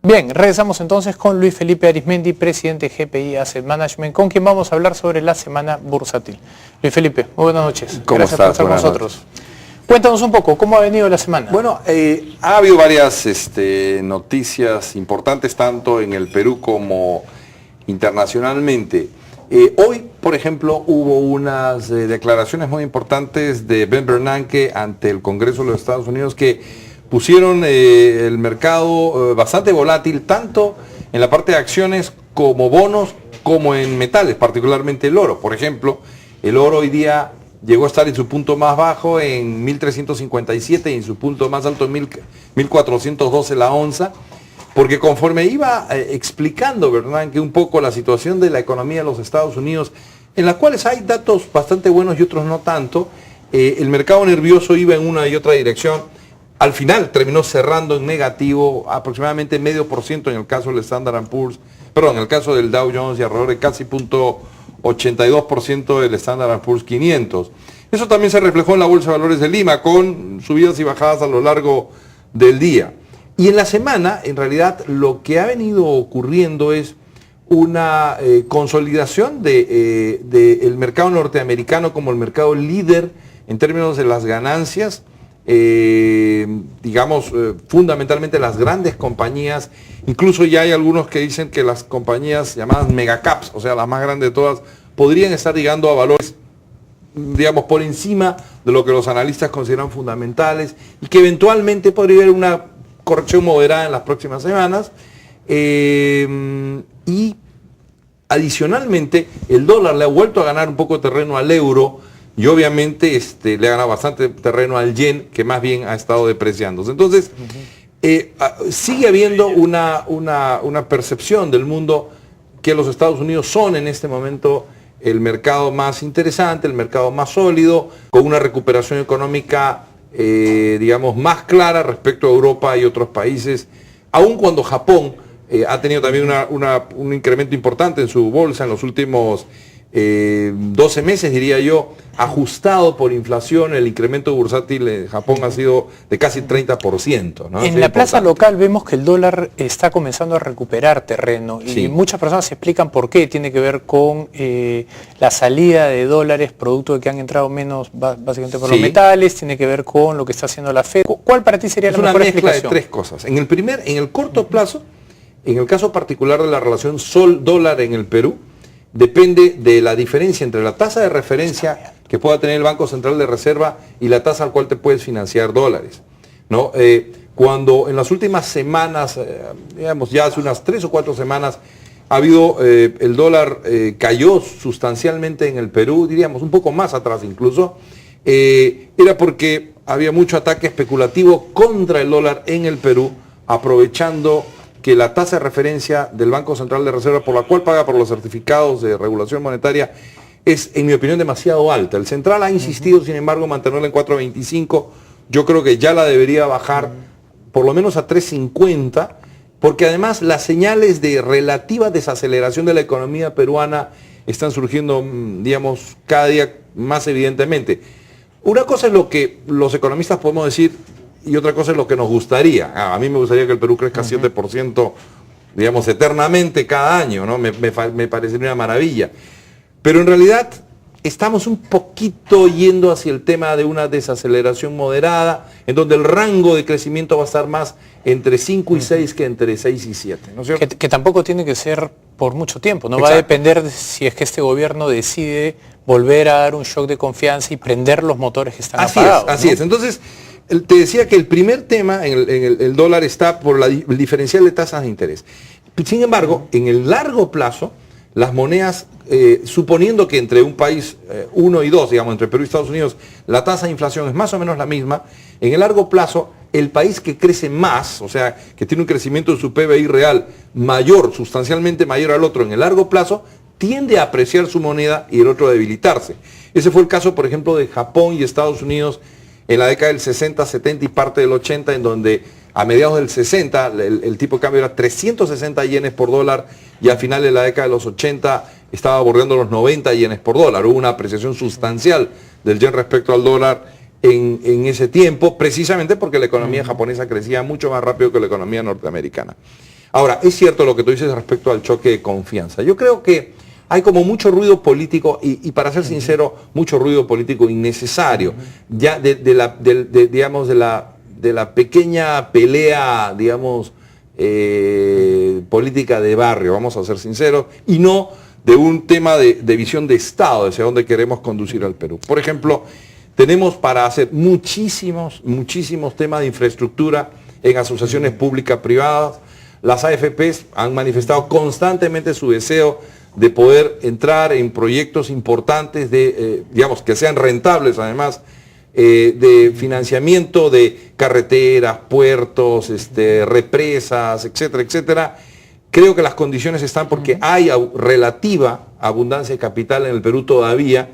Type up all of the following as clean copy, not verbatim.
Bien, regresamos entonces con Luis Felipe Arizmendi, presidente de GPI Asset Management, con quien vamos a hablar sobre la semana bursátil. Luis Felipe, muy buenas noches. Gracias por estar con nosotros. Cuéntanos un poco, ¿cómo ha venido la semana? Bueno, ha habido varias noticias importantes, tanto en el Perú como internacionalmente. Hoy, por ejemplo, hubo unas declaraciones muy importantes de Ben Bernanke ante el Congreso de los Estados Unidos que pusieron el mercado bastante volátil, tanto en la parte de acciones como bonos, como en metales, particularmente el oro. Por ejemplo, el oro hoy día llegó a estar en su punto más bajo en 1.357 y en su punto más alto en 1.412 la onza, porque conforme iba explicando Bernanke un poco la situación de la economía de los Estados Unidos, en las cuales hay datos bastante buenos y otros no tanto, el mercado nervioso iba en una y otra dirección. Al final terminó cerrando en negativo aproximadamente 0,5% en el caso del Standard & Poor's, perdón, en el caso del Dow Jones y alrededor de casi 0,82% del Standard & Poor's 500. Eso también se reflejó en la Bolsa de Valores de Lima, con subidas y bajadas a lo largo del día. Y en la semana, en realidad, lo que ha venido ocurriendo es una consolidación del mercado norteamericano como el mercado líder en términos de las ganancias, fundamentalmente las grandes compañías. Incluso ya hay algunos que dicen que las compañías llamadas megacaps, o sea, las más grandes de todas, podrían estar llegando a valores, digamos, por encima de lo que los analistas consideran fundamentales y que eventualmente podría haber una corrección moderada en las próximas semanas. Y adicionalmente, el dólar le ha vuelto a ganar un poco de terreno al euro, y obviamente le ha ganado bastante terreno al yen, que más bien ha estado depreciándose. Entonces, sigue habiendo una percepción del mundo que los Estados Unidos son en este momento el mercado más interesante, el mercado más sólido, con una recuperación económica, más clara respecto a Europa y otros países, aun cuando Japón ha tenido también un incremento importante en su bolsa en los últimos 12 meses, diría yo, ajustado por inflación. El incremento bursátil en Japón ha sido de casi 30%, ¿no? En la plaza local vemos que el dólar está comenzando a recuperar terreno y sí, muchas personas se explican por qué. Tiene que ver con la salida de dólares producto de que han entrado menos básicamente por los metales, tiene que ver con lo que está haciendo la Fed. ¿Cuál para ti sería la mejor explicación? Es una mezcla de tres cosas. En el corto plazo, en el caso particular de la relación sol-dólar en el Perú, depende de la diferencia entre la tasa de referencia que pueda tener el Banco Central de Reserva y la tasa al cual te puedes financiar dólares, ¿no? Cuando en las últimas semanas, ya hace unas 3 o 4 semanas, ha habido, el dólar cayó sustancialmente en el Perú, diríamos un poco más atrás incluso, era porque había mucho ataque especulativo contra el dólar en el Perú, aprovechando que la tasa de referencia del Banco Central de Reserva, por la cual paga por los certificados de regulación monetaria, es, en mi opinión, demasiado alta. El Central ha insistido, sin embargo, en mantenerla en 4.25. Yo creo que ya la debería bajar por lo menos a 3.50, porque además las señales de relativa desaceleración de la economía peruana están surgiendo, cada día más evidentemente. Una cosa es lo que los economistas podemos decir, y otra cosa es lo que nos gustaría. A mí me gustaría que el Perú crezca 7%, eternamente cada año, ¿no? Me parecería una maravilla. Pero en realidad estamos un poquito yendo hacia el tema de una desaceleración moderada, en donde el rango de crecimiento va a estar más entre 5 y 6 que entre 6 y 7. ¿No es cierto? Que tampoco tiene que ser por mucho tiempo, ¿no? Exacto. Va a depender de si es que este gobierno decide volver a dar un shock de confianza y prender los motores que están apagados. Así es. Entonces, te decía que el primer tema en el dólar está por el diferencial de tasas de interés. Sin embargo, en el largo plazo, las monedas, suponiendo que entre un país 1 y 2, entre Perú y Estados Unidos, la tasa de inflación es más o menos la misma, en el largo plazo, el país que crece más, o sea, que tiene un crecimiento de su PBI real mayor, sustancialmente mayor al otro en el largo plazo, tiende a apreciar su moneda y el otro a debilitarse. Ese fue el caso, por ejemplo, de Japón y Estados Unidos en la década del 60, 70 y parte del 80, en donde a mediados del 60 el tipo de cambio era 360 yenes por dólar y al final de la década de los 80 estaba bordeando los 90 yenes por dólar. Hubo una apreciación sustancial del yen respecto al dólar en ese tiempo, precisamente porque la economía japonesa crecía mucho más rápido que la economía norteamericana. Ahora, es cierto lo que tú dices respecto al choque de confianza. Yo creo que hay como mucho ruido político y para ser sincero, mucho ruido político innecesario. Ya digamos, de la pequeña pelea, digamos, política de barrio, vamos a ser sinceros, y no de un tema de visión de Estado, hacia dónde queremos conducir al Perú. Por ejemplo, tenemos para hacer muchísimos temas de infraestructura en asociaciones públicas privadas. Las AFPs han manifestado constantemente su deseo de poder entrar en proyectos importantes, digamos, que sean rentables además, de financiamiento de carreteras, puertos, represas, etcétera, etcétera. Creo que las condiciones están porque hay relativa abundancia de capital en el Perú todavía.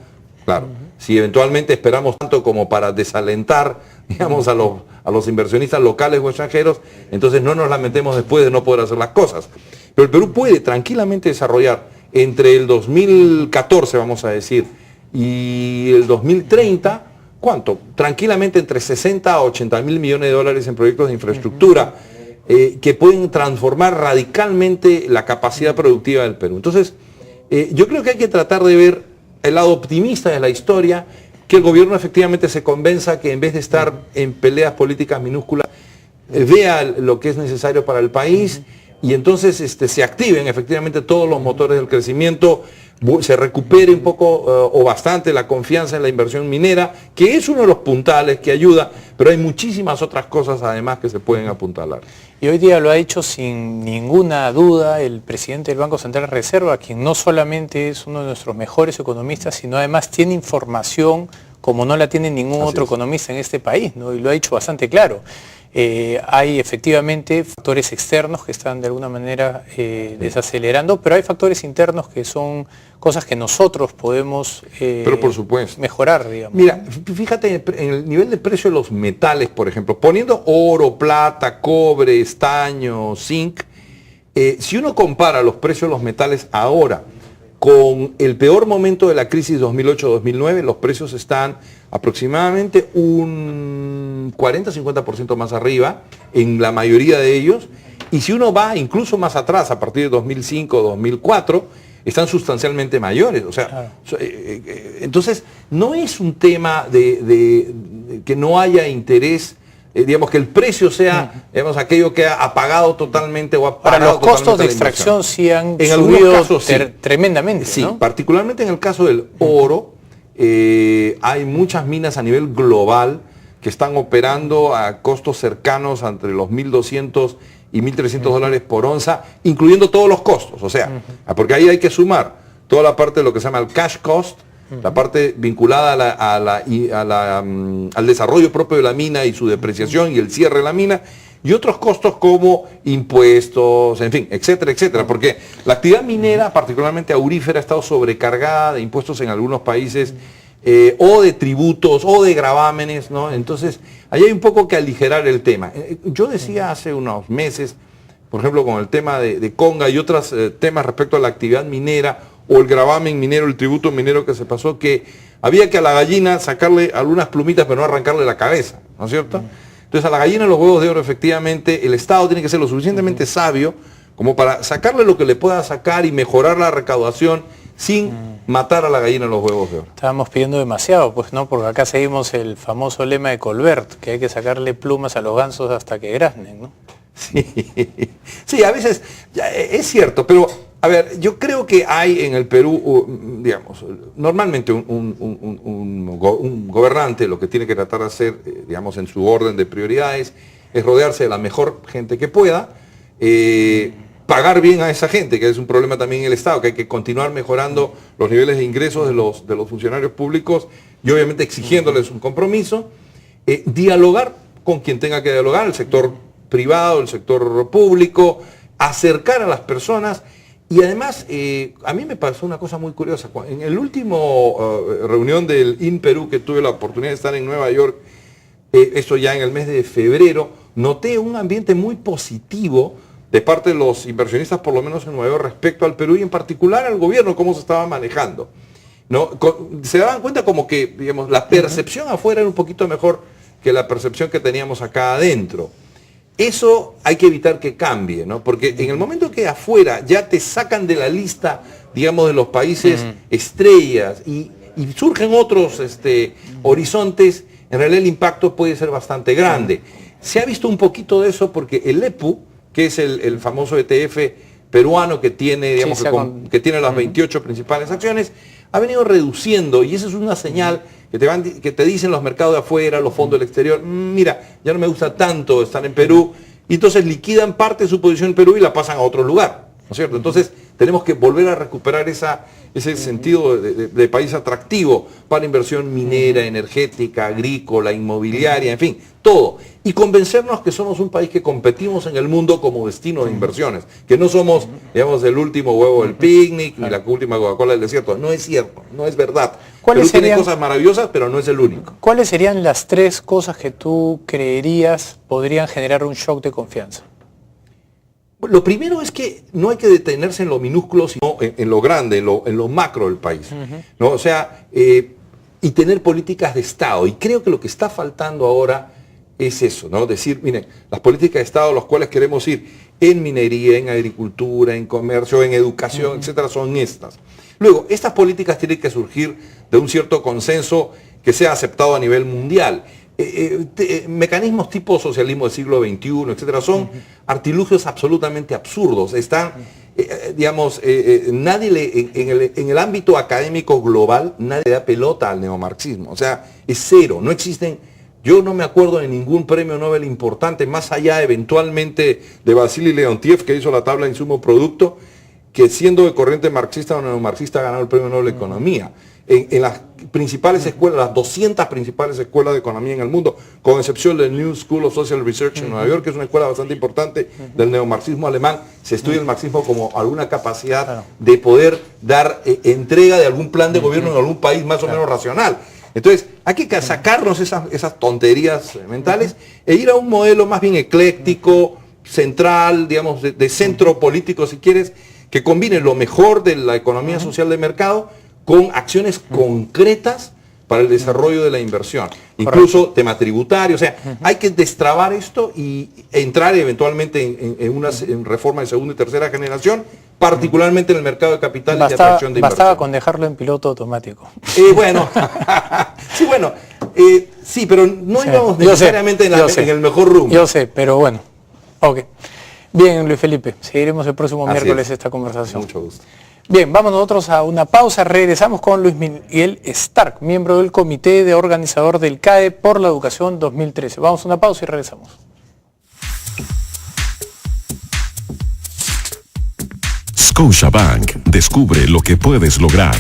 Claro, si eventualmente esperamos tanto como para desalentar, digamos, a los inversionistas locales o extranjeros, entonces no nos lamentemos después de no poder hacer las cosas. Pero el Perú puede tranquilamente desarrollar entre el 2014, vamos a decir, y el 2030, ¿cuánto? Tranquilamente entre 60 a 80 mil millones de dólares en proyectos de infraestructura que pueden transformar radicalmente la capacidad productiva del Perú. Entonces, yo creo que hay que tratar de ver el lado optimista de la historia, que el gobierno efectivamente se convenza que en vez de estar en peleas políticas minúsculas, vea lo que es necesario para el país y entonces se activen efectivamente todos los motores del crecimiento, se recupere un poco o bastante la confianza en la inversión minera, que es uno de los puntales que ayuda, pero hay muchísimas otras cosas además que se pueden apuntalar. Y hoy día lo ha dicho sin ninguna duda el presidente del Banco Central de Reserva, quien no solamente es uno de nuestros mejores economistas, sino además tiene información como no la tiene ningún otro economista en este país, ¿no? Y lo ha dicho bastante claro. Hay efectivamente factores externos que están de alguna manera desacelerando, pero hay factores internos que son cosas que nosotros podemos pero por supuesto mejorar, digamos. Mira, fíjate en el nivel de precio de los metales, por ejemplo, poniendo oro, plata, cobre, estaño, zinc, si uno compara los precios de los metales ahora con el peor momento de la crisis 2008-2009, los precios están aproximadamente un 40-50% más arriba en la mayoría de ellos, y si uno va incluso más atrás, a partir de 2005-2004, están sustancialmente mayores. O sea, claro. Entonces no es un tema de que no haya interés, digamos, que el precio sea, digamos, aquello que ha apagado totalmente o ha parado. Para los costos de extracción sí han subido casos, tremendamente. Sí, ¿no? Particularmente en el caso del oro, hay muchas minas a nivel global que están operando a costos cercanos entre los 1.200 y 1.300 dólares por onza, incluyendo todos los costos. O sea, porque ahí hay que sumar toda la parte de lo que se llama el cash cost, la parte vinculada al desarrollo propio de la mina y su depreciación y el cierre de la mina, y otros costos como impuestos, en fin, etcétera, etcétera, porque la actividad minera, particularmente aurífera, ha estado sobrecargada de impuestos en algunos países, o de tributos, o de gravámenes, ¿no? Entonces, ahí hay un poco que aligerar el tema. Yo decía hace unos meses, por ejemplo, con el tema de Conga y otros temas respecto a la actividad minera, o el gravamen minero, el tributo minero que se pasó, que había que a la gallina sacarle algunas plumitas, pero no arrancarle la cabeza, ¿no es cierto? Entonces, a la gallina los huevos de oro, efectivamente, el Estado tiene que ser lo suficientemente sabio como para sacarle lo que le pueda sacar y mejorar la recaudación sin matar a la gallina los huevos de oro. Estábamos pidiendo demasiado, pues, ¿no? Porque acá seguimos el famoso lema de Colbert, que hay que sacarle plumas a los gansos hasta que graznen, ¿no? Sí, a veces es cierto, pero a ver, yo creo que hay en el Perú, digamos, normalmente un gobernante lo que tiene que tratar de hacer, digamos, en su orden de prioridades, es rodearse de la mejor gente que pueda, pagar bien a esa gente, que es un problema también en el Estado, que hay que continuar mejorando los niveles de ingresos de los funcionarios públicos y obviamente exigiéndoles un compromiso, dialogar con quien tenga que dialogar, el sector privado, el sector público, acercar a las personas. Y además, a mí me pasó una cosa muy curiosa. En el último reunión del INPERÚ, que tuve la oportunidad de estar en Nueva York, esto ya en el mes de febrero, noté un ambiente muy positivo de parte de los inversionistas, por lo menos en Nueva York, respecto al Perú y en particular al gobierno, cómo se estaba manejando, ¿no? Se daban cuenta como que, digamos, la percepción afuera era un poquito mejor que la percepción que teníamos acá adentro. Eso hay que evitar que cambie, ¿no? Porque en el momento que afuera ya te sacan de la lista, digamos, de los países estrellas y surgen otros horizontes, en realidad el impacto puede ser bastante grande. Se ha visto un poquito de eso porque el EPU, que es el famoso ETF peruano que tiene, digamos, que tiene las 28 principales acciones, ha venido reduciendo, y esa es una señal que te dicen los mercados de afuera, los fondos del exterior, mira, ya no me gusta tanto estar en Perú, y entonces liquidan parte de su posición en Perú y la pasan a otro lugar, ¿no es cierto? Entonces tenemos que volver a recuperar ese sentido de país atractivo para inversión minera, energética, agrícola, inmobiliaria, en fin, todo. Y convencernos que somos un país que competimos en el mundo como destino de inversiones, que no somos, digamos, el último huevo del picnic, ni la última Coca-Cola del desierto. No es cierto, no es verdad. Perú tiene cosas maravillosas, pero no es el único. ¿Cuáles serían las 3 cosas que tú creerías podrían generar un shock de confianza? Lo primero es que no hay que detenerse en lo minúsculo, sino en lo grande, en lo macro del país, ¿no? O sea, y tener políticas de Estado. Y creo que lo que está faltando ahora es eso, ¿no? Decir, miren, las políticas de Estado a las cuales queremos ir en minería, en agricultura, en comercio, en educación, etcétera, son estas. Luego, estas políticas tienen que surgir de un cierto consenso que sea aceptado a nivel mundial. Mecanismos tipo socialismo del siglo XXI, etcétera, son artilugios absolutamente absurdos. Están, digamos, nadie en el ámbito académico global, nadie le da pelota al neomarxismo. O sea, es cero, no existen. Yo no me acuerdo de ningún premio Nobel importante, más allá eventualmente de Vasily Leontiev, que hizo la tabla de insumo-producto, que siendo de corriente marxista o neomarxista ha ganado el premio Nobel de Economía. En las principales escuelas, las 200 principales escuelas de economía en el mundo, con excepción del New School of Social Research en Nueva York, que es una escuela bastante importante del neomarxismo alemán, se estudia el marxismo como alguna capacidad de poder dar entrega de algún plan de gobierno en algún país más o menos racional. Entonces, hay que sacarnos esas tonterías mentales e ir a un modelo más bien ecléctico, central, digamos, de centro político, si quieres, que combine lo mejor de la economía social de mercado con acciones concretas para el desarrollo de la inversión. Incluso tema tributario, o sea, hay que destrabar esto y entrar eventualmente en una reforma de segunda y tercera generación, particularmente en el mercado de capital y de atracción de inversión. Bastaba con dejarlo en piloto automático. Bueno, sí, pero no íbamos necesariamente en el mejor rumbo. Yo sé, pero bueno, ok. Bien, Luis Felipe, seguiremos el próximo miércoles esta conversación. Mucho gusto. Bien, vamos nosotros a una pausa, regresamos con Luis Miguel Stark, miembro del comité de organizador del CAE por la Educación 2013. Vamos a una pausa y regresamos. Scotiabank, descubre lo que puedes lograr.